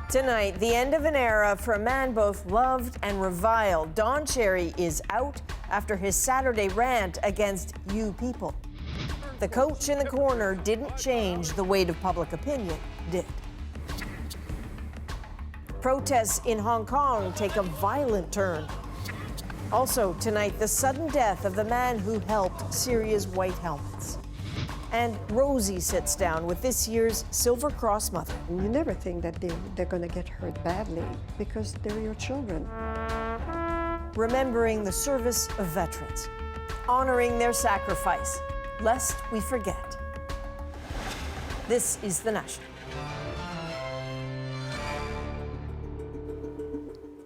Tonight, the end of an era for a man both loved and reviled. Don Cherry is out after his Saturday rant against you people. The coach in the corner didn't change the weight of public opinion, did. Protests in Hong Kong take a violent turn. Also tonight, the sudden death of the man who helped Syria's White Helmets. And Rosie sits down with this year's Silver Cross mother. You never think that they're going to get hurt badly because they're your children. Remembering the service of veterans, honoring their sacrifice, lest we forget. This is The National.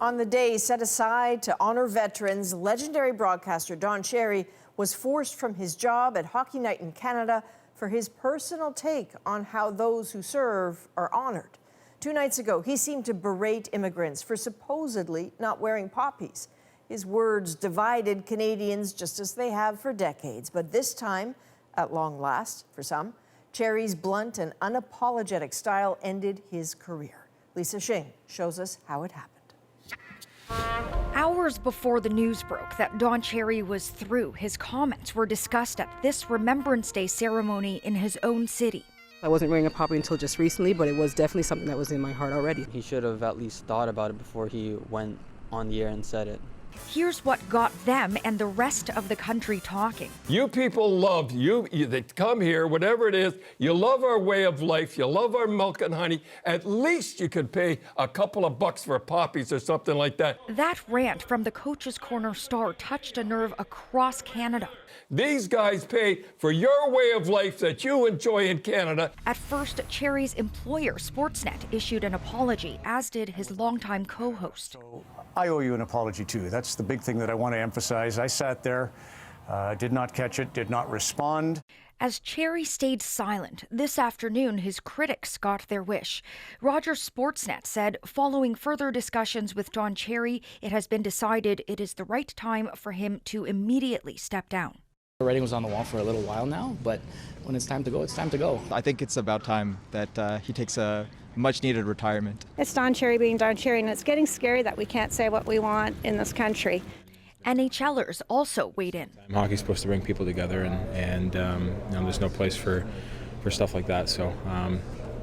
On the day set aside to honor veterans, legendary broadcaster Don Cherry was forced from his job at Hockey Night in Canada for his personal take on how those who serve are honored. 2 nights ago, he seemed to berate immigrants for supposedly not wearing poppies. His words divided Canadians just as they have for decades. But this time, at long last, for some, Cherry's blunt and unapologetic style ended his career. Lisa Shing shows us how it happened. Hours before the news broke that Don Cherry was through, his comments were discussed at this Remembrance Day ceremony in his own city. I wasn't wearing a poppy until just recently, but it was definitely something that was in my heart already. He should have at least thought about it before he went on the air and said it. Here's what got them and the rest of the country talking. You people love you. They come here, whatever it is. You love our way of life. You love our milk and honey. At least you could pay a couple of bucks for poppies or something like that. That rant from the Coach's Corner star touched a nerve across Canada. These guys pay for your way of life that you enjoy in Canada. At first, Cherry's employer, Sportsnet, issued an apology, as did his longtime co-host. I owe you an apology, too. That's the big thing that I want to emphasize. I sat there, did not catch it, did not respond. As Cherry stayed silent, this afternoon his critics got their wish. Rogers Sportsnet said, following further discussions with Don Cherry, it has been decided it is the right time for him to immediately step down. The writing was on the wall for a little while now, but when it's time to go, it's time to go. I think it's about time that he takes a much-needed retirement. It's Don Cherry being Don Cherry, and it's getting scary that we can't say what we want in this country. NHLers also weighed in. Hockey's supposed to bring people together, and there's no place for stuff like that. So, I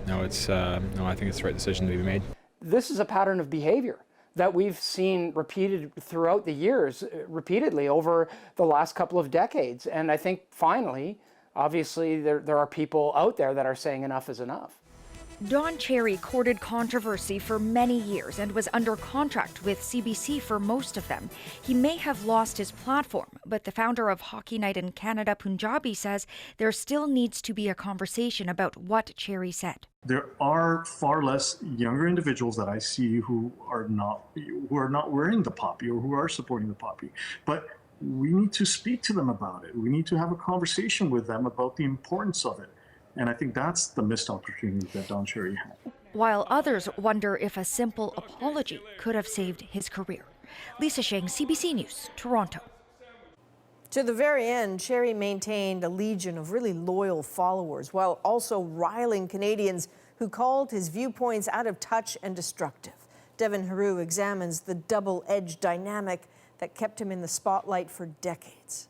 think it's the right decision to be made. This is a pattern of behavior that we've seen repeated throughout the years, repeatedly over the last couple of decades. And I think finally, obviously, there are people out there that are saying enough is enough. Don Cherry courted controversy for many years and was under contract with CBC for most of them. He may have lost his platform, but the founder of Hockey Night in Canada, Punjabi, says there still needs to be a conversation about what Cherry said. There are far less younger individuals that I see who are not wearing the poppy or who are supporting the poppy. But we need to speak to them about it. We need to have a conversation with them about the importance of it. And I think that's the missed opportunity that Don Cherry had. While others wonder if a simple apology could have saved his career. Lisa Shing, CBC News, Toronto. To the very end, Cherry maintained a legion of really loyal followers while also riling Canadians who called his viewpoints out of touch and destructive. Devin Heroux examines the double-edged dynamic that kept him in the spotlight for decades.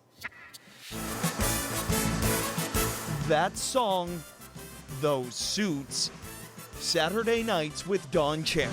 That song, those suits, Saturday Nights with Don Cherry.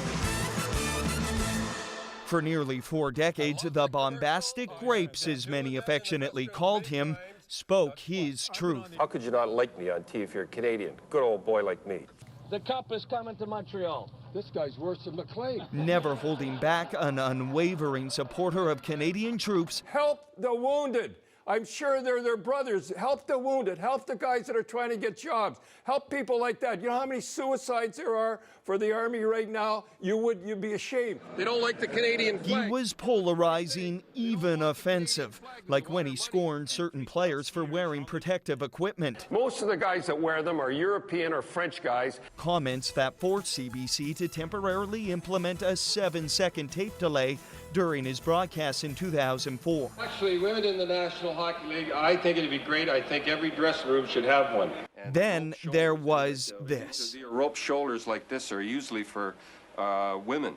For nearly 4 decades, the bombastic grapes, as many affectionately called him, spoke his truth. How could you not like me on TV if you're a Canadian? Good old boy like me. The cup is coming to Montreal. This guy's worse than McLean. Never holding back, an unwavering supporter of Canadian troops. Help the wounded. I'm sure they're their brothers. Help the wounded. Help the guys that are trying to get jobs. Help people like that. You know how many suicides there are for the Army right now? You'd be ashamed. They don't like the Canadian flag. He was polarizing, even offensive, like when he scorned certain players for wearing protective equipment. Most of the guys that wear them are European or French guys. Comments that forced CBC to temporarily implement a 7-second tape delay during his broadcast in 2004. Actually, women in the National Hockey League, I think it'd be great. I think every dressing room should have one. Then there was this. The rope shoulders like this are usually for women.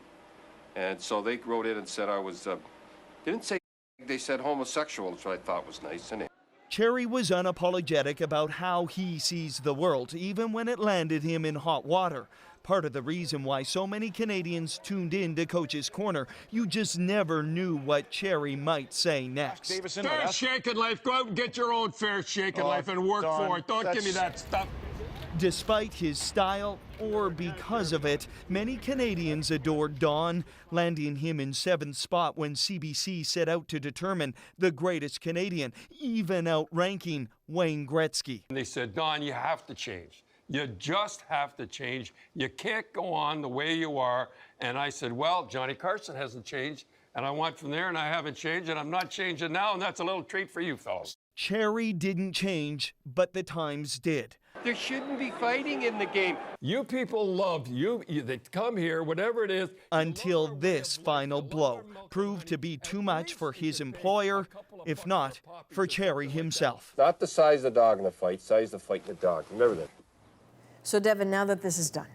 And so they wrote in and said I was, didn't say, they said homosexual, which I thought was nice, didn't it? Cherry was unapologetic about how he sees the world, even when it landed him in hot water. Part of the reason why so many Canadians tuned in to Coach's Corner. You just never knew what Cherry might say next. Fair shake in life. Go out and get your own fair shake in life and work for it. Don't give me that stuff. Despite his style, or because of it, many Canadians adored Don, landing him in 7th spot when CBC set out to determine the greatest Canadian, even outranking Wayne Gretzky. And they said, Don, you have to change. You just have to change. You can't go on the way you are. And I said, well, Johnny Carson hasn't changed, and I went from there, and I haven't changed, and I'm not changing now, and that's a little treat for you fellas. Cherry didn't change, but the times did. There shouldn't be fighting in the game. You people love you. They come here, whatever it is. Until this final blow proved to be too much for his employer, if not for Cherry himself. Not the size of the dog in the fight, size of the fight in the dog. Remember that. So, Devin, now that this is done,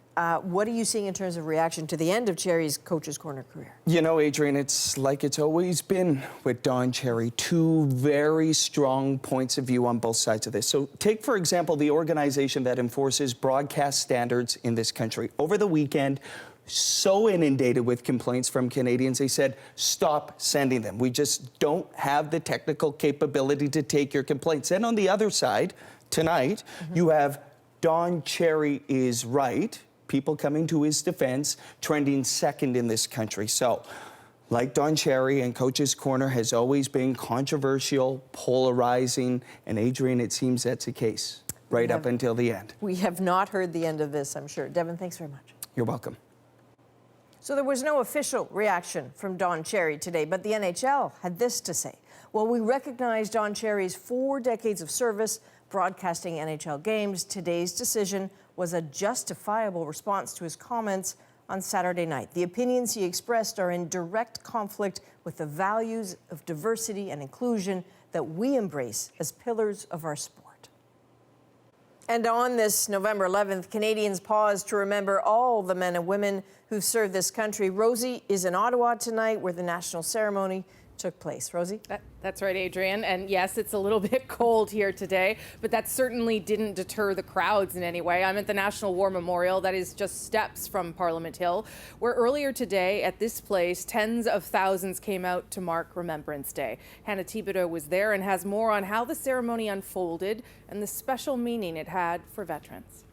what are you seeing in terms of reaction to the end of Cherry's Coach's Corner career? You know, Adrian, it's like it's always been with Don Cherry, two very strong points of view on both sides of this. So take, for example, the organization that enforces broadcast standards in this country. Over the weekend, so inundated with complaints from Canadians, they said, stop sending them. We just don't have the technical capability to take your complaints. And on the other side, tonight, you have Don Cherry is right, people coming to his defense, trending second in this country. So, like Don Cherry, and Coach's Corner has always been controversial, polarizing, and Adrian, it seems that's the case right up until the end. We have not heard the end of this, I'm sure. Devin, thanks very much. You're welcome. So there was no official reaction from Don Cherry today, but the NHL had this to say. Well, we recognize Don Cherry's 4 decades of service broadcasting NHL games. Today's decision was a justifiable response to his comments on Saturday night. The opinions he expressed are in direct conflict with the values of diversity and inclusion that we embrace as pillars of our sport. And on this November 11th, Canadians pause to remember all the men and women who've served this country. Rosie is in Ottawa tonight, where the national ceremony took place. Rosie? That's right, Adrian. And yes, it's a little bit cold here today, but that certainly didn't deter the crowds in any way. I'm at the National War Memorial, that is just steps from Parliament Hill, where earlier today at this place, tens of thousands came out to mark Remembrance Day. Hannah Thibodeau was there and has more on how the ceremony unfolded and the special meaning it had for veterans.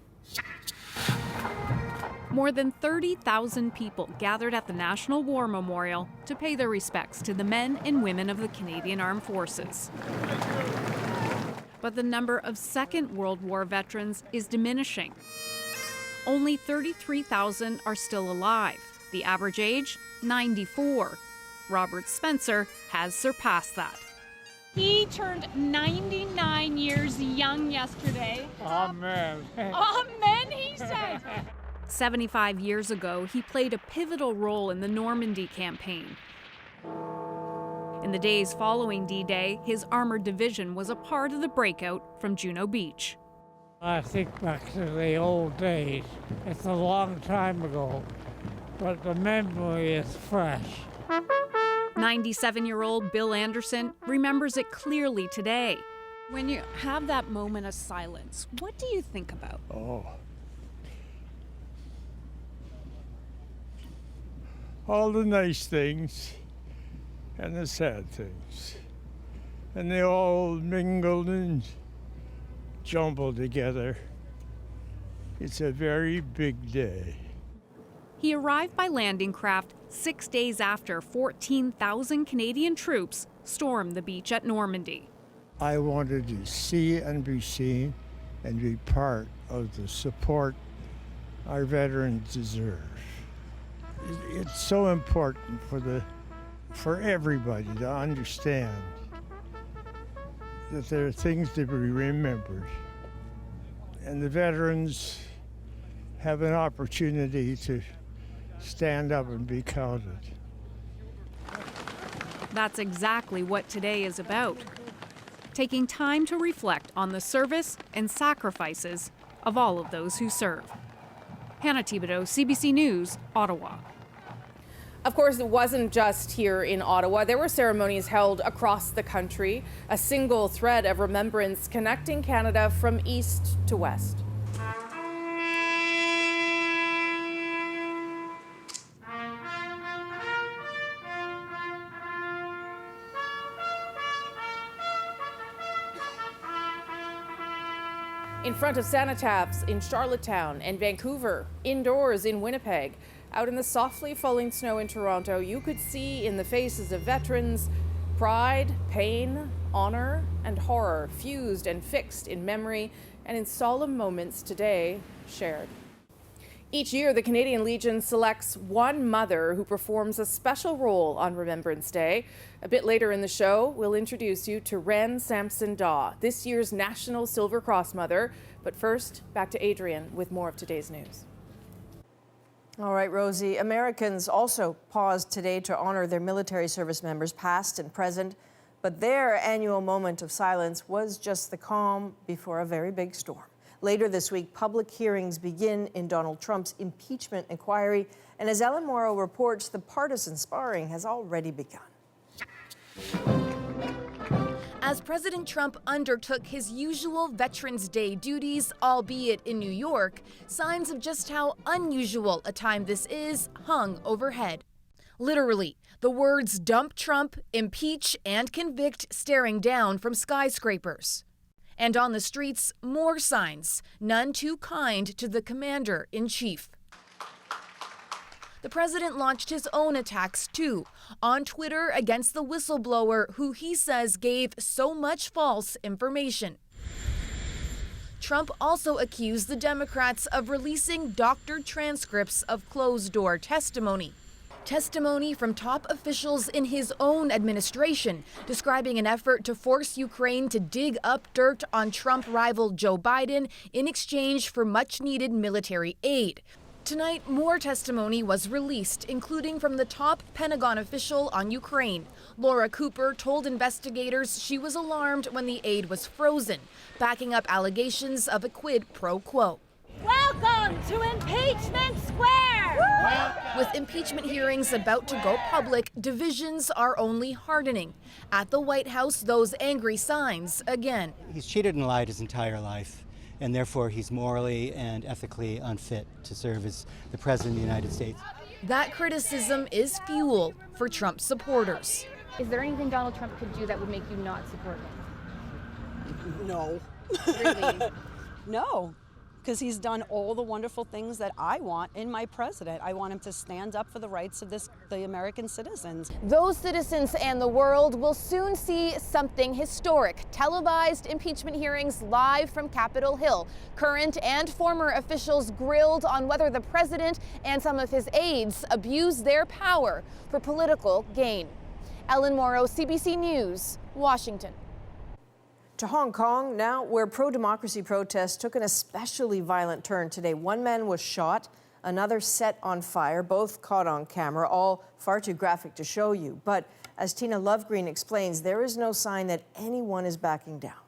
More than 30,000 people gathered at the National War Memorial to pay their respects to the men and women of the Canadian Armed Forces. But the number of Second World War veterans is diminishing. Only 33,000 are still alive. The average age, 94. Robert Spencer has surpassed that. He turned 99 years young yesterday. Amen. Amen, he said. 75 years ago, he played a pivotal role in the Normandy campaign. In the days following D-Day, his armored division was a part of the breakout from Juno Beach. I think back to the old days. It's a long time ago, but the memory is fresh. 97-year-old Bill Anderson remembers it clearly today. When you have that moment of silence, what do you think about? Oh. All the nice things and the sad things. And they all mingled and jumbled together. It's a very big day. He arrived by landing craft 6 days after 14,000 Canadian troops stormed the beach at Normandy. I wanted to see and be seen and be part of the support our veterans deserve. It's so important for everybody to understand that there are things to be remembered, and the veterans have an opportunity to stand up and be counted. That's exactly what today is about. Taking time to reflect on the service and sacrifices of all of those who serve. Hannah Thibodeau, CBC News, Ottawa. Of course, it wasn't just here in Ottawa. There were ceremonies held across the country, a single thread of remembrance connecting Canada from east to west. In front of cenotaphs in Charlottetown and Vancouver, indoors in Winnipeg, out in the softly falling snow in Toronto, you could see in the faces of veterans pride, pain, honor, and horror fused and fixed in memory and in solemn moments today shared. Each year, the Canadian Legion selects one mother who performs a special role on Remembrance Day. A bit later in the show, we'll introduce you to Wren Sampson Daw, this year's National Silver Cross Mother. But first, back to Adrian with more of today's news. All right, Rosie. Americans also paused today to honor their military service members, past and present. But their annual moment of silence was just the calm before a very big storm. Later this week, public hearings begin in Donald Trump's impeachment inquiry. And as Ellen Morrow reports, the partisan sparring has already begun. As President Trump undertook his usual Veterans Day duties, albeit in New York, signs of just how unusual a time this is hung overhead. Literally, the words dump Trump, impeach, and convict staring down from skyscrapers. And on the streets, more signs, none too kind to the commander-in-chief. The president launched his own attacks, too, on Twitter against the whistleblower who he says gave so much false information. Trump also accused the Democrats of releasing doctored transcripts of closed-door testimony. Testimony from top officials in his own administration, describing an effort to force Ukraine to dig up dirt on Trump rival Joe Biden in exchange for much-needed military aid. Tonight, more testimony was released, including from the top Pentagon official on Ukraine. Laura Cooper told investigators she was alarmed when the aid was frozen, backing up allegations of a quid pro quo. Welcome to Impeachment Square! With impeachment hearings about to go public, divisions are only hardening. At the White House, those angry signs again. He's cheated and lied his entire life, and therefore he's morally and ethically unfit to serve as the President of the United States. That criticism is fuel for Trump supporters. Is there anything Donald Trump could do that would make you not support him? No. Really? No. Because he's done all the wonderful things that I want in my president. I want him to stand up for the rights of the American citizens. Those citizens and the world will soon see something historic. Televised impeachment hearings live from Capitol Hill. Current and former officials grilled on whether the president and some of his aides abused their power for political gain. Ellen Morrow, CBC News, Washington. To Hong Kong now, where pro-democracy protests took an especially violent turn today. One man was shot, another set on fire, both caught on camera, all far too graphic to show you. But as Tina Lovegreen explains, there is no sign that anyone is backing down.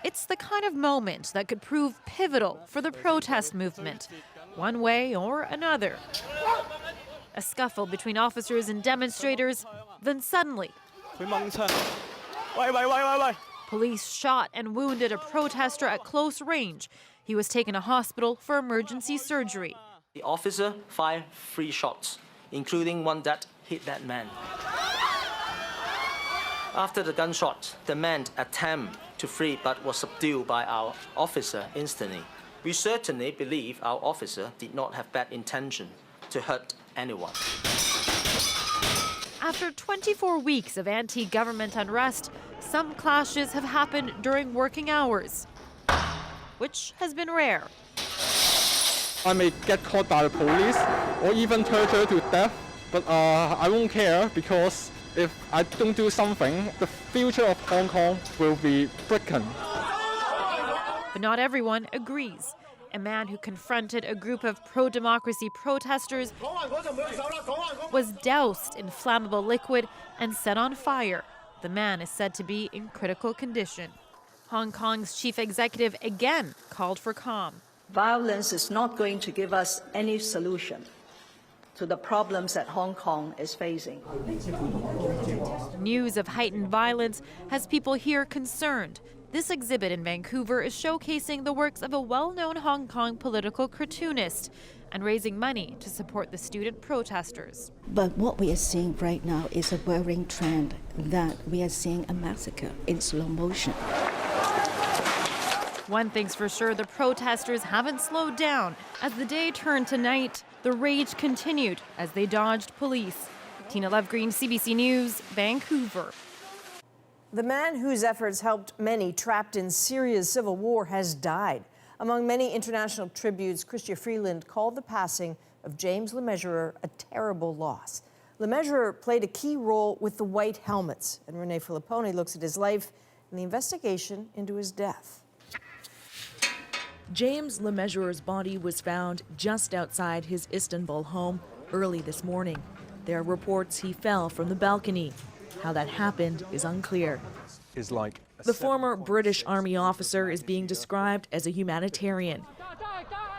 It's the kind of moment that could prove pivotal for the protest movement, one way or another. A scuffle between officers and demonstrators, then suddenly, police shot and wounded a protester at close range. He was taken to hospital for emergency surgery. The officer fired 3 shots, including one that hit that man. After the gunshot, the man attempted to flee but was subdued by our officer instantly. We certainly believe our officer did not have bad intention to hurt anyone. After 24 weeks of anti-government unrest, some clashes have happened during working hours, which has been rare. I may get caught by the police or even tortured to death, but I won't care, because if I don't do something, the future of Hong Kong will be broken. But not everyone agrees. A man who confronted a group of pro-democracy protesters was doused in flammable liquid and set on fire. The man is said to be in critical condition. Hong Kong's chief executive again called for calm. Violence is not going to give us any solution to the problems that Hong Kong is facing. News of heightened violence has people here concerned. This exhibit in Vancouver is showcasing the works of a well-known Hong Kong political cartoonist and raising money to support the student protesters. But what we are seeing right now is a worrying trend that we are seeing a massacre in slow motion. One thing's for sure, the protesters haven't slowed down. As the day turned to night, the rage continued as they dodged police. Tina Lovegreen, CBC News, Vancouver. The man whose efforts helped many trapped in Syria's civil war has died. Among many international tributes, Chrystia Freeland called the passing of James Lemessurier a terrible loss. Lemessurier played a key role with the White Helmets, and Renee Filipponi looks at his life and the investigation into his death. James Lemessurier's body was found just outside his Istanbul home early this morning. There are reports he fell from the balcony. How that happened is unclear. The former British Army officer is being described as a humanitarian.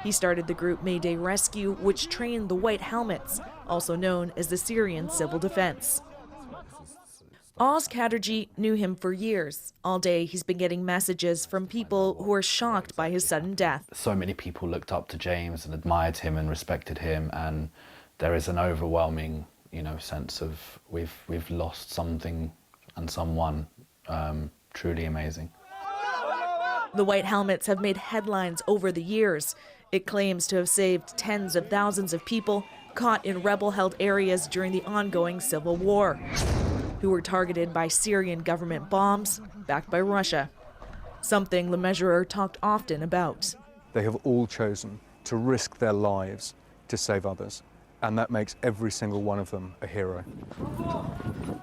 He started the group Mayday Rescue, which trained the White Helmets, also known as the Syrian Civil Defense. Oz Chatterjee knew him for years. All day he's been getting messages from people who are shocked by his sudden death. So many people looked up to James and admired him and respected him, and there is an overwhelming, sense of we've lost something and someone truly amazing. The White Helmets have made headlines over the years. It claims to have saved tens of thousands of people caught in rebel-held areas during the ongoing civil war, who were targeted by Syrian government bombs backed by Russia, something Lemessurier talked often about. They have all chosen to risk their lives to save others, and that makes every single one of them a hero.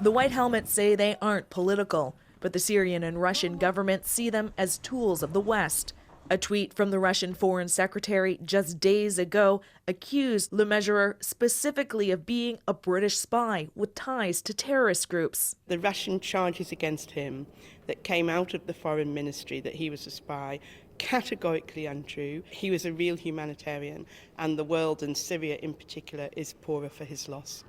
The White Helmets say they aren't political, but the Syrian and Russian governments see them as tools of the West. A tweet from the Russian Foreign Secretary just days ago accused Lemessurier specifically of being a British spy with ties to terrorist groups. The Russian charges against him that came out of the foreign ministry that he was a spy, categorically untrue. He was a real humanitarian, and the world, and Syria in particular, is poorer for his loss.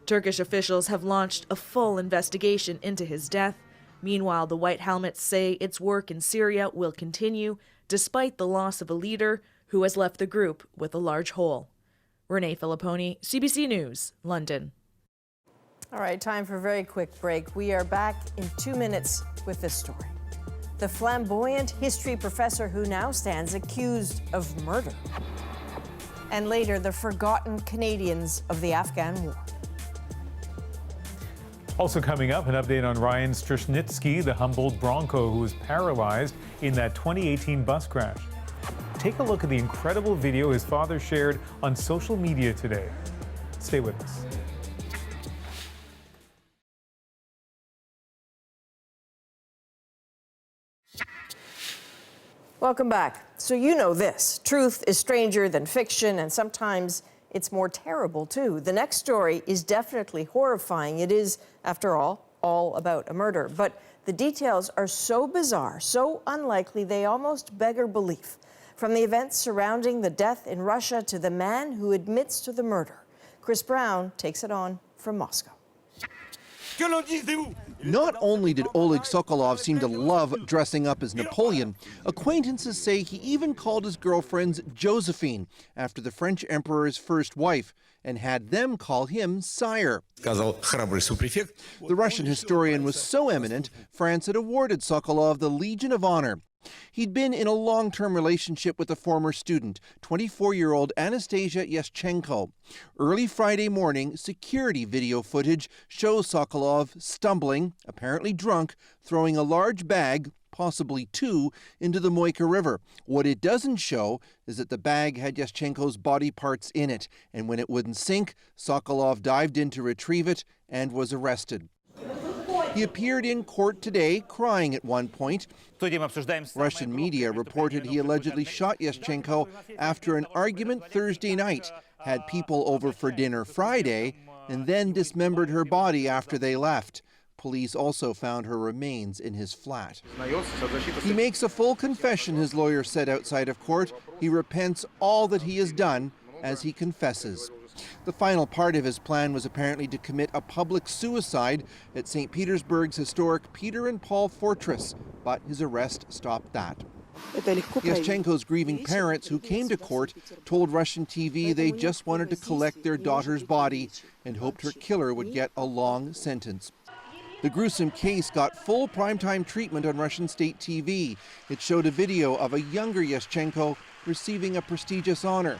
Turkish officials have launched a full investigation into his death. Meanwhile, the White Helmets say its work in Syria will continue, despite the loss of a leader who has left the group with a large hole. Renee Filipponi, CBC News, London. All right, time for a very quick break. We are back in 2 minutes with this story. The flamboyant history professor who now stands accused of murder. And later, the forgotten Canadians of the Afghan War. Also coming up, an update on Ryan Strashnitsky, the Humboldt Bronco who was paralyzed in that 2018 bus crash. Take a look at the incredible video his father shared on social media today. Stay with us. Welcome back. So you know this, truth is stranger than fiction, and sometimes it's more terrible too. The next story is definitely horrifying. It is, after all about a murder. But the details are so bizarre, so unlikely, they almost beggar belief. From the events surrounding the death in Russia to the man who admits to the murder. Chris Brown takes it on from Moscow. Not only did Oleg Sokolov seem to love dressing up as Napoleon, acquaintances say he even called his girlfriends Josephine, after the French emperor's first wife, and had them call him sire. The Russian historian was so eminent, France had awarded Sokolov the Legion of Honor. He'd been in a long-term relationship with a former student, 24-year-old Anastasia Yaschenko. Early Friday morning, security video footage shows Sokolov stumbling, apparently drunk, throwing a large bag, possibly two, into the Moika River. What it doesn't show is that the bag had Yaschenko's body parts in it, and when it wouldn't sink, Sokolov dived in to retrieve it and was arrested. He appeared in court today, crying at one point. Russian media reported he allegedly shot Yaschenko after an argument Thursday night, had people over for dinner Friday, and then dismembered her body after they left. police also found her remains in his flat. He makes a full confession, his lawyer said outside of court. He repents all that he has done as he confesses. The final part of his plan was apparently to commit a public suicide at St. Petersburg's historic Peter and Paul Fortress, but his arrest stopped that. Yaschenko's grieving parents, who came to court, told Russian TV they just wanted to collect their daughter's body and hoped her killer would get a long sentence. The gruesome case got full primetime treatment on Russian state TV. It showed a video of a younger Yaschenko receiving a prestigious honor,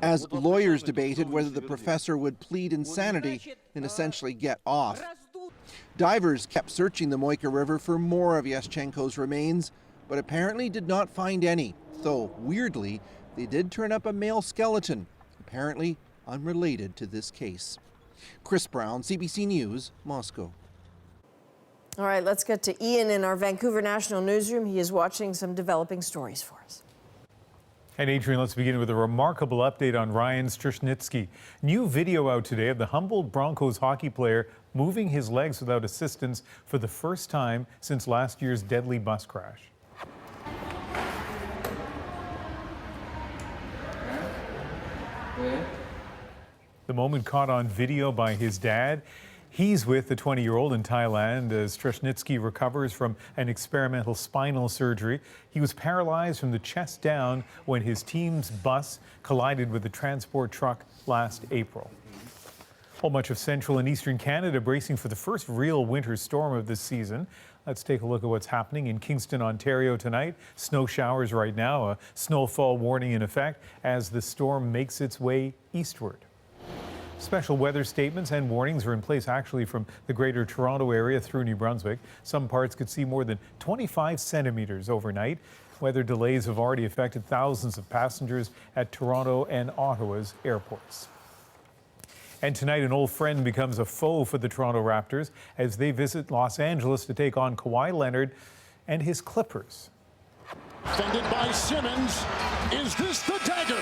as lawyers debated whether the professor would plead insanity and essentially get off. Divers kept searching the Moika River for more of Yaschenko's remains, but apparently did not find any, though, weirdly, they did turn up a male skeleton, apparently unrelated to this case. Chris Brown, CBC News, Moscow. All right, let's get to Ian in our Vancouver National Newsroom. He is watching some developing stories for us. And Adrian, let's begin with a remarkable update on Ryan Strushnitsky. New video out today of the Humboldt Broncos hockey player moving his legs without assistance for the first time since last year's deadly bus crash. The moment caught on video by his dad. He's with the 20-year-old in Thailand as Strushnitsky recovers from an experimental spinal surgery. He was paralyzed from the chest down when his team's bus collided with a transport truck last April. Well, much of central and eastern Canada bracing for the first real winter storm of this season. Let's take a look at what's happening in Kingston, Ontario tonight. Snow showers right now, a snowfall warning in effect as the storm makes its way eastward. Special weather statements and warnings are in place actually from the greater Toronto area through New Brunswick. Some parts could see more than 25 centimeters overnight. Weather delays have already affected thousands of passengers at Toronto and Ottawa's airports. And tonight, an old friend becomes a foe for the Toronto Raptors as they visit Los Angeles to take on Kawhi Leonard and his Clippers. Defended by Simmons. Is this the dagger?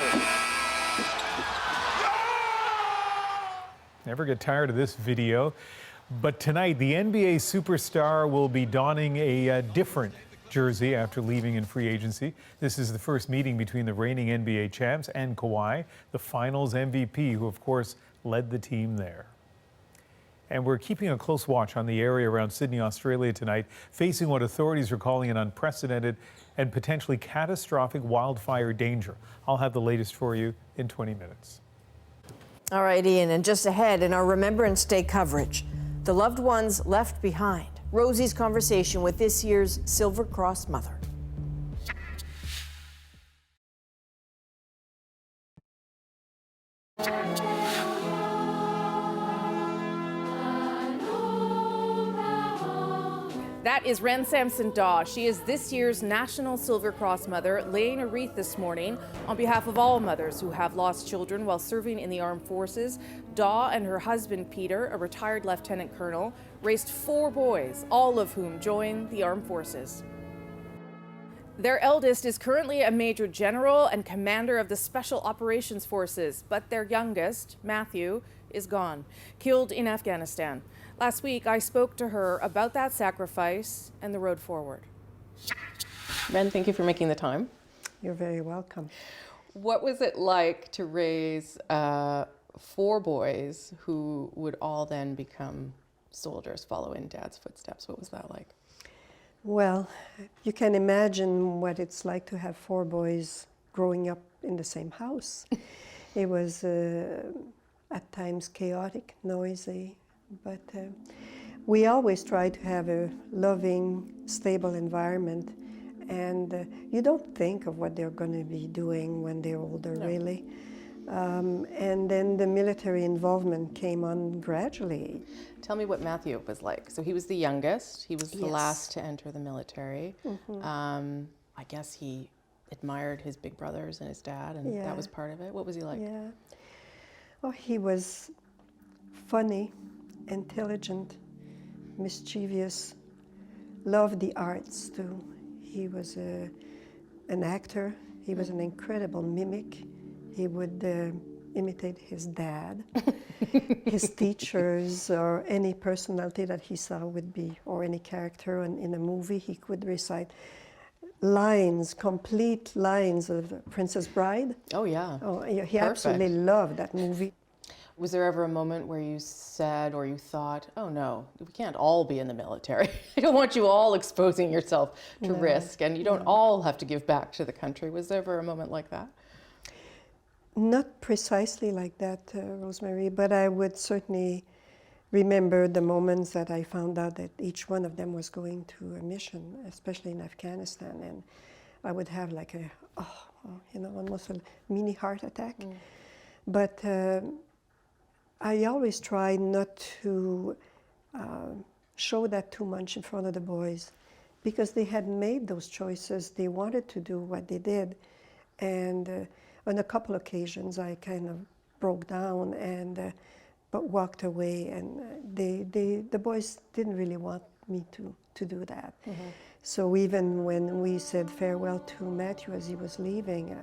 Never get tired of this video. But tonight, the NBA superstar will be donning a different jersey after leaving in free agency. This is the first meeting between the reigning NBA champs and Kawhi, the finals MVP, who, of course, led the team there. And we're keeping a close watch on the area around Sydney, Australia tonight, facing what authorities are calling an unprecedented and potentially catastrophic wildfire danger. I'll have the latest for you in 20 minutes. All right, Ian, and just ahead in our Remembrance Day coverage, the loved ones left behind. Rosie's conversation with this year's Silver Cross mother. That is Ren Samson-Daw. She is this year's National Silver Cross Mother, laying a wreath this morning on behalf of all mothers who have lost children while serving in the armed forces. Daw and her husband, Peter, a retired lieutenant colonel, raised 4 boys, all of whom joined the armed forces. Their eldest is currently a major general and commander of the Special Operations Forces, but their youngest, Matthew, is gone, killed in Afghanistan. Last week, I spoke to her about that sacrifice and the road forward. Ren, thank you for making the time. You're very welcome. What was it like to raise 4 boys who would all then become soldiers, follow in Dad's footsteps? What was that like? Well, you can imagine what it's like to have 4 boys growing up in the same house. It was at times chaotic, noisy, but we always try to have a loving, stable environment, and you don't think of what they're going to be doing when they're older, no. Really. And then the military involvement came on gradually. Tell me what Matthew was like. So he was the youngest. He was the last to enter the military. Mm-hmm. I guess he admired his big brothers and his dad, and that was part of it. What was he like? Yeah. Oh, he was funny, intelligent, mischievous, loved the arts too. He was an actor. He was an incredible mimic. He would imitate his dad, his teachers, or any personality that he saw would be, or any character in a movie. He could recite lines, complete lines of Princess Bride. Oh, yeah. Oh, he Perfect. absolutely loved that movie. Was there ever a moment where you said or you thought, oh no, we can't all be in the military. I don't want you all exposing yourself to risk, and you don't all have to give back to the country. Was there ever a moment like that? Not precisely like that, Rosemary, but I would certainly remember the moments that I found out that each one of them was going to a mission, especially in Afghanistan, and I would have like almost a mini heart attack. But I always try not to show that too much in front of the boys, because they had made those choices. They wanted to do what they did, and on a couple occasions I kind of broke down and but walked away, and the boys didn't really want me to do that. So even when we said farewell to Matthew as he was leaving,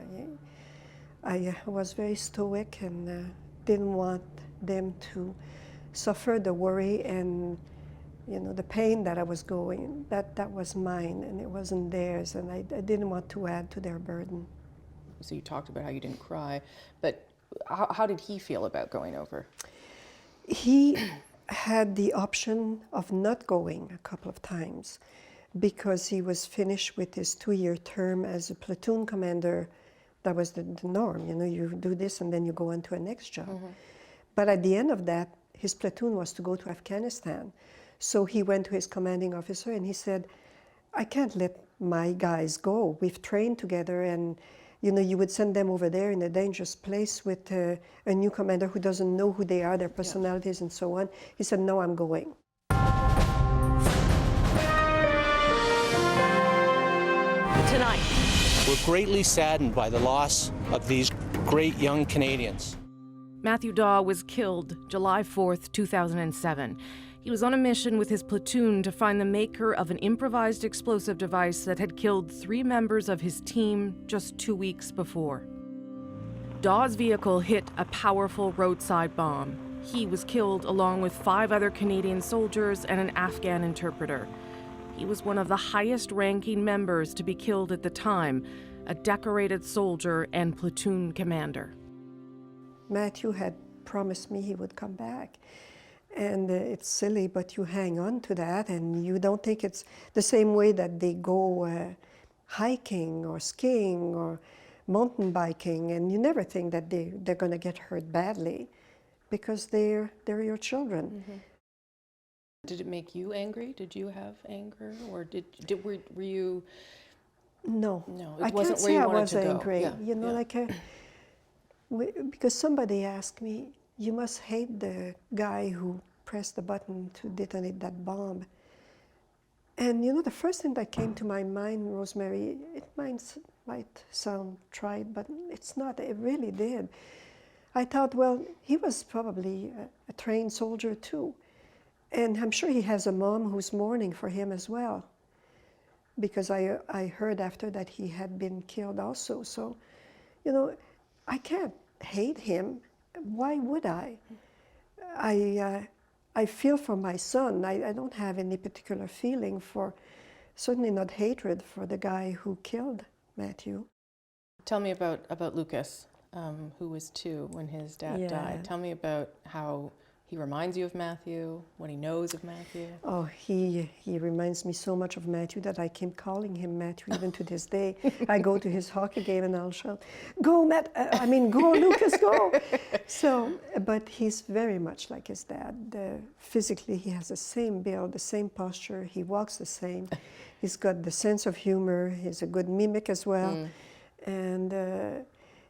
I was very stoic and didn't want them to suffer the worry and the pain that I was going. That was mine and it wasn't theirs, and I didn't want to add to their burden. So you talked about how you didn't cry, but how did he feel about going over? He had the option of not going a couple of times because he was finished with his 2-year term as a platoon commander. That was the norm, you do this and then you go on to a next job. But at the end of that, his platoon was to go to Afghanistan. So he went to his commanding officer and he said, I can't let my guys go. We've trained together, and you would send them over there in a dangerous place with a new commander who doesn't know who they are, their personalities and so on. He said, no, I'm going. Tonight, we're greatly saddened by the loss of these great young Canadians. Matthew Daw was killed July 4th, 2007. He was on a mission with his platoon to find the maker of an improvised explosive device that had killed 3 members of his team just 2 weeks before. Daw's vehicle hit a powerful roadside bomb. He was killed along with 5 other Canadian soldiers and an Afghan interpreter. He was one of the highest-ranking members to be killed at the time, a decorated soldier and platoon commander. Matthew had promised me he would come back. And it's silly, but you hang on to that, and you don't think it's the same way that they go hiking or skiing or mountain biking, and you never think that they're going to get hurt badly because they're your children. Did it make you angry? Did you have anger, or were you? No, it I wasn't can't where you say I wanted was to go. angry. Because somebody asked me, you must hate the guy who pressed the button to detonate that bomb. And the first thing that came to my mind, Rosemary, it might sound trite, but it's not, it really did. I thought, well, he was probably a trained soldier too. And I'm sure he has a mom who's mourning for him as well. Because I heard after that he had been killed also. So, I can't hate him. Why would I? I feel for my son. I don't have any particular feeling for, certainly not hatred for the guy who killed Matthew. Tell me about Lucas, who was 2 when his dad died. Tell me about how he reminds you of Matthew, what he knows of Matthew. Oh, he reminds me so much of Matthew that I keep calling him Matthew even to this day. I go to his hockey game and I'll shout, go go Lucas, go! So, but he's very much like his dad. Physically, he has the same build, the same posture, he walks the same. He's got the sense of humor, he's a good mimic as well. And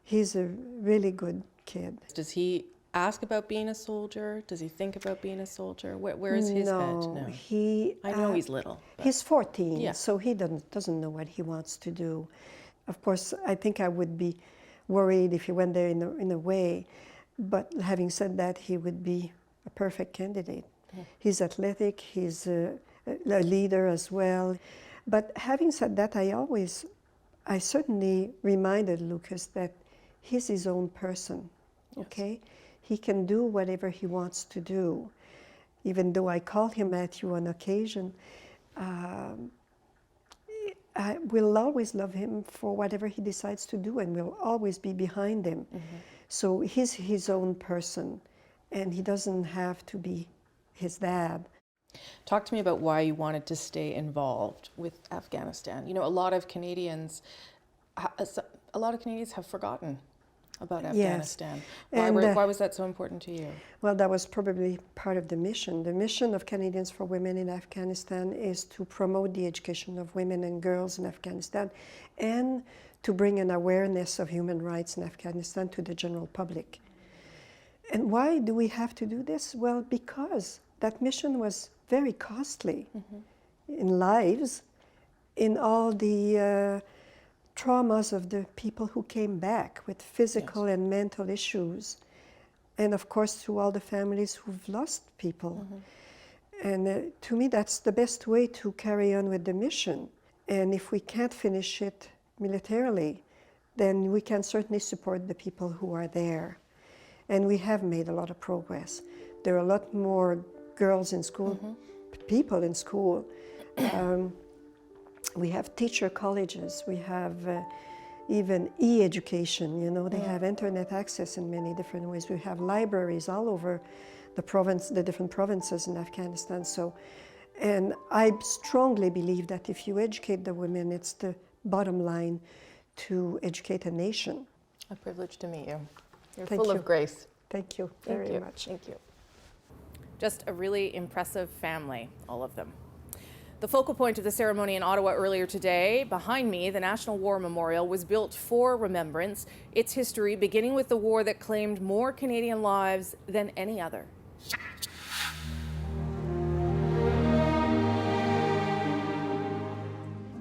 he's a really good kid. Does he ask about being a soldier? Does he think about being a soldier? Where is his head? No, I know he's little. But. He's 14, so he doesn't know what he wants to do. Of course, I think I would be worried if he went there in a way, but having said that, he would be a perfect candidate. He's athletic, he's a leader as well. But having said that, I certainly reminded Lucas that he's his own person. okay? He can do whatever he wants to do. Even though I call him Matthew on occasion, I will always love him for whatever he decides to do and will always be behind him. So he's his own person and he doesn't have to be his dad. Talk to me about why you wanted to stay involved with Afghanistan. You know, a lot of Canadians have forgotten about Afghanistan. Yes. Why was that so important to you? Well, that was probably part of the mission. The mission of Canadians for Women in Afghanistan is to promote the education of women and girls in Afghanistan and to bring an awareness of human rights in Afghanistan to the general public. And why do we have to do this? Well, because that mission was very costly in lives, in all the traumas of the people who came back with physical and mental issues, and of course to all the families who've lost people. And to me that's the best way to carry on with the mission. And if we can't finish it militarily, then we can certainly support the people who are there. And we have made a lot of progress. There are a lot more girls in school, people in school. We have teacher colleges, we have even e-education, you know, they have internet access in many different ways. We have libraries all over the different provinces in Afghanistan. So, and I strongly believe that if you educate the women, it's the bottom line to educate a nation. A privilege to meet you. You're Thank full you. of grace. Thank you very much. Thank you. Just a really impressive family, all of them. The focal point of the ceremony in Ottawa earlier today, behind me, the National War Memorial, was built for Remembrance, its history beginning with the war that claimed more Canadian lives than any other.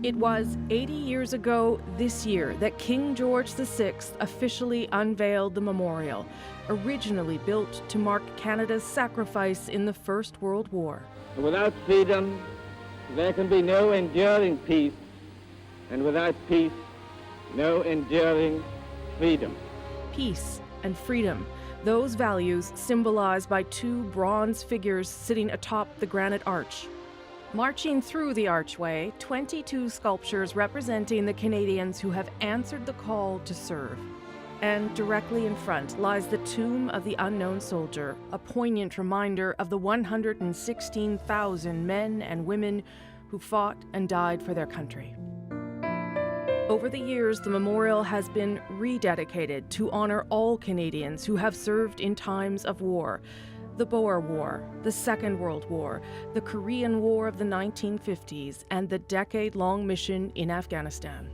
It was 80 years ago this year that King George VI officially unveiled the memorial, originally built to mark Canada's sacrifice in the First World War. Without freedom, there can be no enduring peace, and without peace, no enduring freedom. Peace and freedom, those values symbolized by two bronze figures sitting atop the granite arch. Marching through the archway, 22 sculptures representing the Canadians who have answered the call to serve. And directly in front lies the tomb of the unknown soldier, a poignant reminder of the 116,000 men and women who fought and died for their country. Over the years, the memorial has been rededicated to honor all Canadians who have served in times of war. The Boer War, the Second World War, the Korean War of the 1950s, and the decade-long mission in Afghanistan.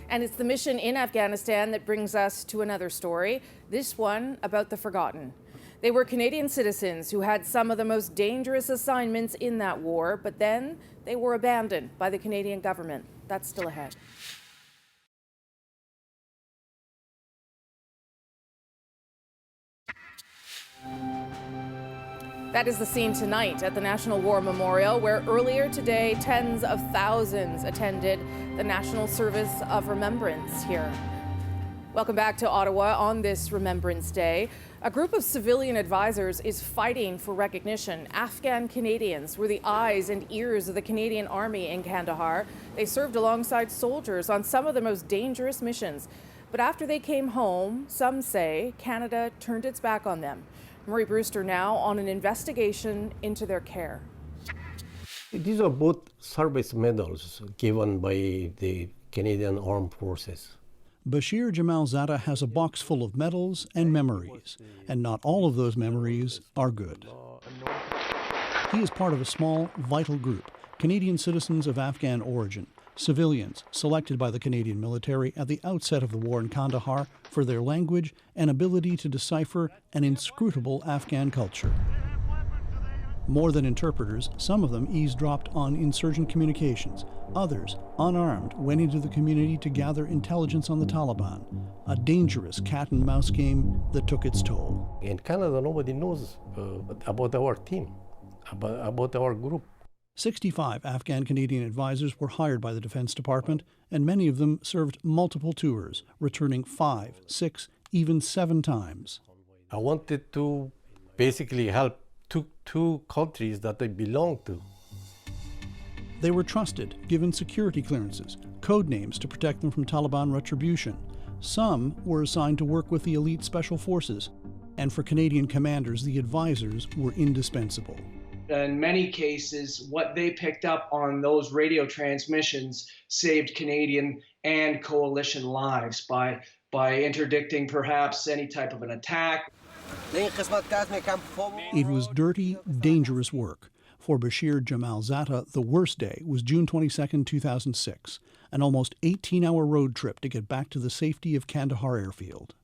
And it's the mission in Afghanistan that brings us to another story, this one about the forgotten. They were Canadian citizens who had some of the most dangerous assignments in that war, but then they were abandoned by the Canadian government. That's still ahead. That is the scene tonight at the National War Memorial, where earlier today tens of thousands attended the National Service of Remembrance here. Welcome back to Ottawa on this Remembrance Day. A group of civilian advisors is fighting for recognition. Afghan Canadians were the eyes and ears of the Canadian Army in Kandahar. They served alongside soldiers on some of the most dangerous missions. But after they came home, some say Canada turned its back on them. Murray Brewster now on an investigation into their care. These are both service medals given by the Canadian Armed Forces. Bashir Jamalzada has a box full of medals and memories, and not all of those memories are good. He is part of a small, vital group, Canadian citizens of Afghan origin, civilians selected by the Canadian military at the outset of the war in Kandahar for their language and ability to decipher an inscrutable Afghan culture. More than interpreters, some of them eavesdropped on insurgent communications. Others, unarmed, went into the community to gather intelligence on the Taliban, a dangerous cat-and-mouse game that took its toll. In Canada, nobody knows about our team, about our group. 65 Afghan Canadian advisors were hired by the Defense Department, and many of them served multiple tours, returning 5, 6, even 7 times. I wanted to basically help two countries that they belong to. They were trusted, given security clearances, code names to protect them from Taliban retribution. Some were assigned to work with the elite special forces, and for Canadian commanders, the advisors were indispensable. In many cases, what they picked up on those radio transmissions saved Canadian and coalition lives by interdicting perhaps any type of an attack. It was dirty, dangerous work. For Bashir Jamal Zata, the worst day was June 22, 2006, an almost 18-hour road trip to get back to the safety of Kandahar airfield.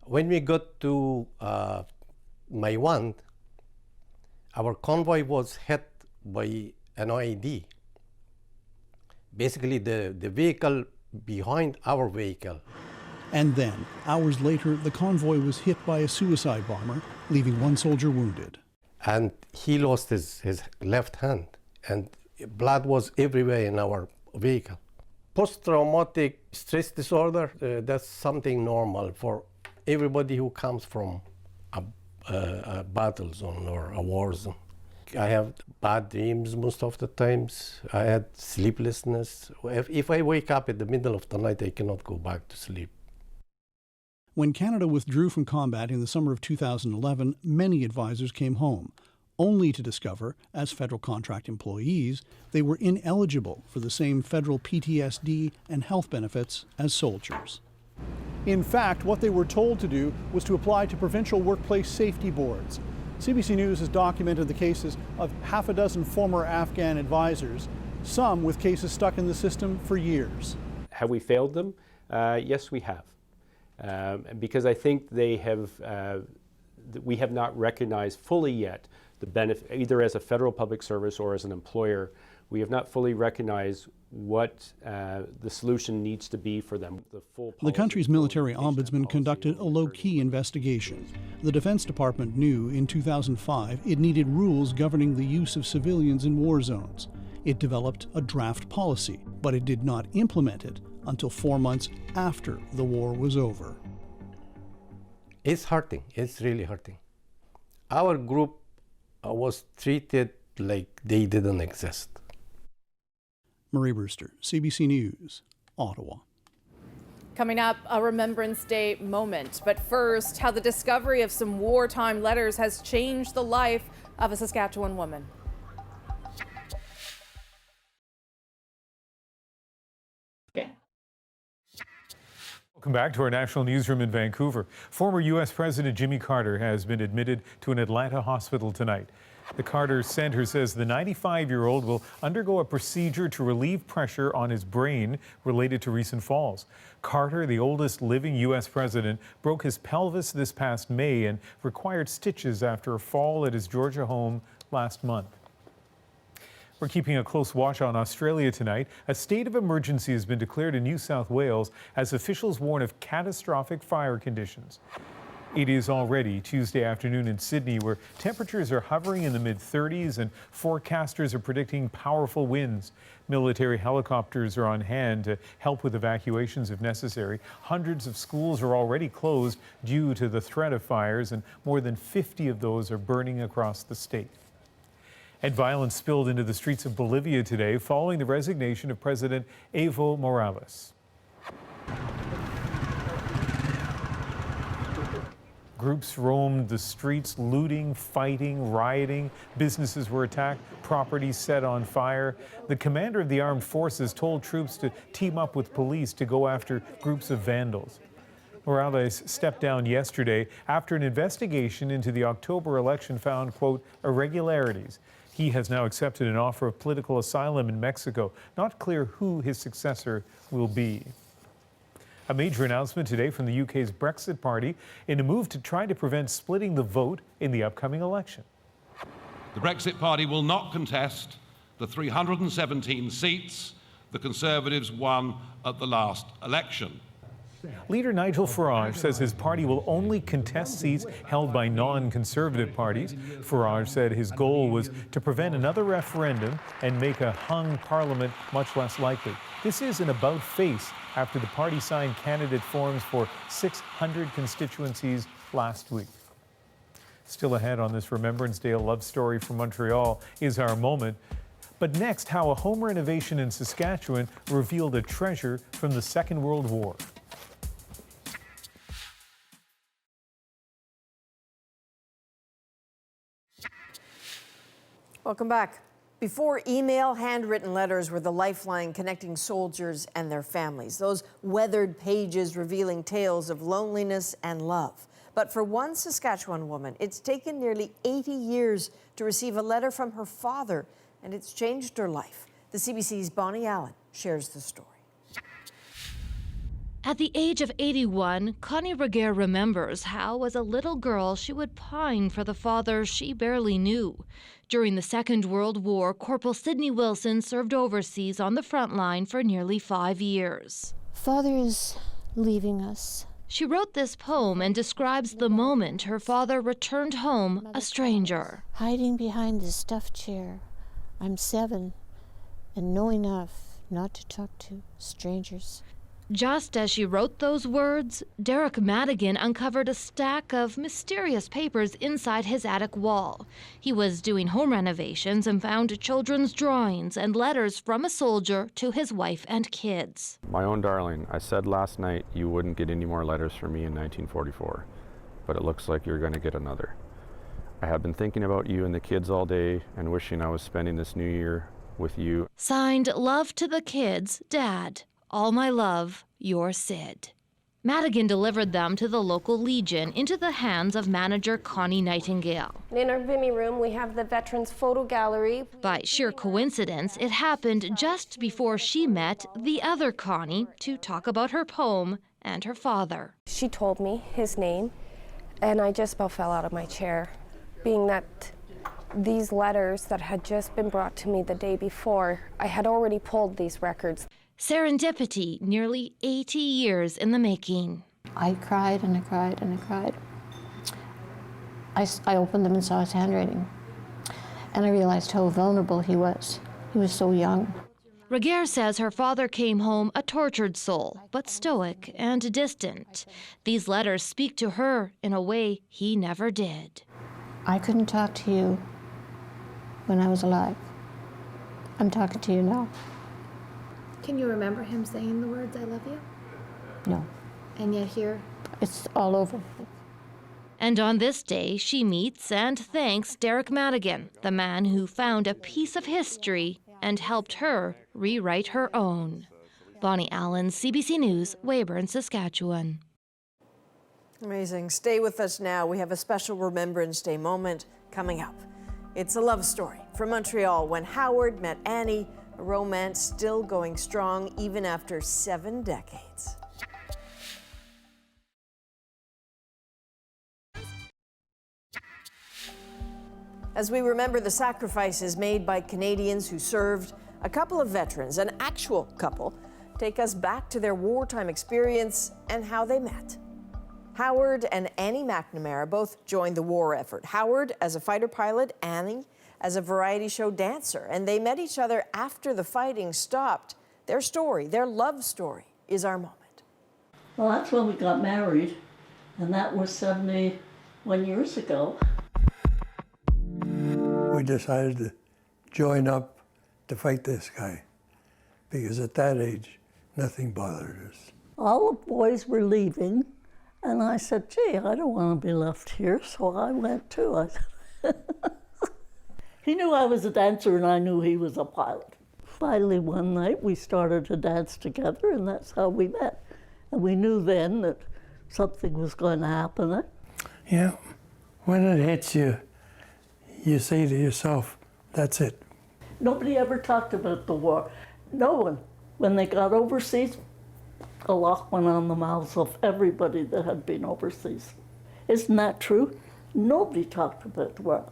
When we got to Maiwand, our convoy was hit by an IED. Basically, the vehicle behind our vehicle. And then, hours later, the convoy was hit by a suicide bomber, leaving 1 soldier wounded. And he lost his left hand, and blood was everywhere in our vehicle. Post-traumatic stress disorder, that's something normal for everybody who comes from a battle zone or a war zone. I have bad dreams most of the times. I had sleeplessness. If I wake up in the middle of the night, I cannot go back to sleep. When Canada withdrew from combat in the summer of 2011, many advisors came home, only to discover, as federal contract employees, they were ineligible for the same federal PTSD and health benefits as soldiers. In fact, what they were told to do was to apply to provincial workplace safety boards. CBC News has documented the cases of half a dozen former Afghan advisors, some with cases stuck in the system for years. Have we failed them? Yes, we have. Because I think they have, we have not recognized fully yet the benefit, either as a federal public service or as an employer, we have not fully recognized what the solution needs to be for them. The country's military ombudsman conducted a low-key investigation. The Defense Department knew in 2005 it needed rules governing the use of civilians in war zones. It developed a draft policy, but it did not implement it until 4 months after the war was over. It's hurting. It's really hurting. Our group was treated like they didn't exist. Marie Brewster, CBC News, Ottawa. Coming up, a Remembrance Day moment. But first, how the discovery of some wartime letters has changed the life of a Saskatchewan woman. Welcome back to our national newsroom in Vancouver. Former U.S. President Jimmy Carter has been admitted to an Atlanta hospital tonight. The Carter Center says the 95-year-old will undergo a procedure to relieve pressure on his brain related to recent falls. Carter, the oldest living U.S. president, broke his pelvis this past May and required stitches after a fall at his Georgia home last month. We're keeping a close watch on Australia tonight. A state of emergency has been declared in New South Wales as officials warn of catastrophic fire conditions. It is already Tuesday afternoon in Sydney, where temperatures are hovering in the mid-30s and forecasters are predicting powerful winds. Military helicopters are on hand to help with evacuations if necessary. Hundreds of schools are already closed due to the threat of fires, and more than 50 of those are burning across the state. And violence spilled into the streets of Bolivia today following the resignation of President Evo Morales. Groups roamed the streets, looting, fighting, rioting. Businesses were attacked, properties set on fire. The commander of the armed forces told troops to team up with police to go after groups of vandals. Morales stepped down yesterday after an investigation into the October election found, quote, irregularities. He has now accepted an offer of political asylum in Mexico. Not clear who his successor will be. A major announcement today from the UK's Brexit Party in a move to try to prevent splitting the vote in the upcoming election. The Brexit Party will not contest the 317 seats the Conservatives won at the last election. Leader Nigel Farage says his party will only contest seats held by non-conservative parties. Farage said his goal was to prevent another referendum and make a hung parliament much less likely. This is an about-face after the party signed candidate forms for 600 constituencies last week. Still ahead on this Remembrance Day, a love story from Montreal is our moment. But next, how a home renovation in Saskatchewan revealed a treasure from the Second World War. Welcome back. Before email, handwritten letters were the lifeline connecting soldiers and their families. Those weathered pages revealing tales of loneliness and love. But for one Saskatchewan woman, it's taken nearly 80 years to receive a letter from her father, and it's changed her life. The CBC's Bonnie Allen shares the story. At the age of 81, Connie Reguer remembers how, as a little girl, she would pine for the father she barely knew. During the Second World War, Corporal Sidney Wilson served overseas on the front line for nearly 5 years. Father is leaving us. She wrote this poem and describes the moment her father returned home a stranger. Hiding behind the stuffed chair. I'm 7 and know enough not to talk to strangers. Just as she wrote those words, Derek Madigan uncovered a stack of mysterious papers inside his attic wall. He was doing home renovations and found children's drawings and letters from a soldier to his wife and kids. My own darling, I said last night you wouldn't get any more letters from me in 1944, but it looks like you're going to get another. I have been thinking about you and the kids all day and wishing I was spending this new year with you. Signed, Love to the Kids, Dad. All my love, your Sid. Madigan delivered them to the local Legion into the hands of manager Connie Nightingale. In our Vimy room, we have the Veterans Photo Gallery. By sheer coincidence, it happened just before she met the other Connie to talk about her poem and her father. She told me his name, and I just about fell out of my chair, being that these letters that had just been brought to me the day before, I had already pulled these records. Serendipity, nearly 80 years in the making. I cried and I cried and I cried. I opened them and saw his handwriting, and I realized how vulnerable he was. He was so young. Reguer says her father came home a tortured soul, but stoic and distant. These letters speak to her in a way he never did. I couldn't talk to you when I was alive. I'm talking to you now. Can you remember him saying the words, I love you? No. And yet here? It's all over. And on this day, she meets and thanks Derek Madigan, the man who found a piece of history and helped her rewrite her own. Bonnie Allen, CBC News, Weyburn, Saskatchewan. Amazing. Stay with us now. We have a special Remembrance Day moment coming up. It's a love story from Montreal when Howard met Annie, a romance still going strong even after 7 decades. As we remember the sacrifices made by Canadians who served, a couple of veterans, an actual couple, take us back to their wartime experience and how they met. Howard and Annie Mcnamara both joined the war effort. Howard as a fighter pilot, Annie as a variety show dancer, and they met each other after the fighting stopped. Their story, their love story, is our moment. Well, that's when we got married, and that was 71 years ago. We decided to join up to fight this guy, because at that age, nothing bothered us. All the boys were leaving, and I said, gee, I don't want to be left here, so I went too. He knew I was a dancer, and I knew he was a pilot. Finally, one night, we started to dance together, and that's how we met. And we knew then that something was going to happen. Yeah, when it hits you, you say to yourself, that's it. Nobody ever talked about the war. No one. When they got overseas, a lock went on the mouths of everybody that had been overseas. Isn't that true? Nobody talked about the war.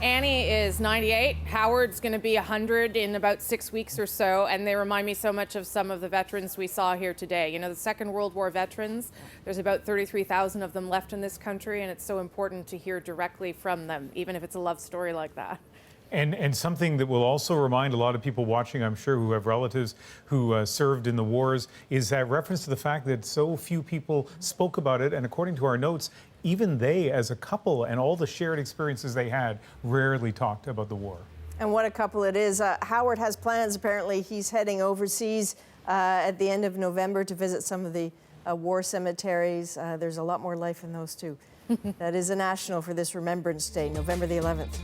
Annie is 98. Howard's going to be 100 in about 6 weeks or so, and they remind me so much of some of the veterans we saw here today. You know, the Second World War veterans, there's about 33,000 of them left in this country, and it's so important to hear directly from them, even if it's a love story like that. And something that will also remind a lot of people watching, I'm sure, who have relatives who served in the wars, is that reference to the fact that so few people spoke about it. And according to our notes, even they, as a couple, and all the shared experiences they had, rarely talked about the war. And what a couple it is. Howard has plans. Apparently, he's heading overseas at the end of November to visit some of the war cemeteries. There's a lot more life in those, too. That is a national for this Remembrance Day, November the 11th.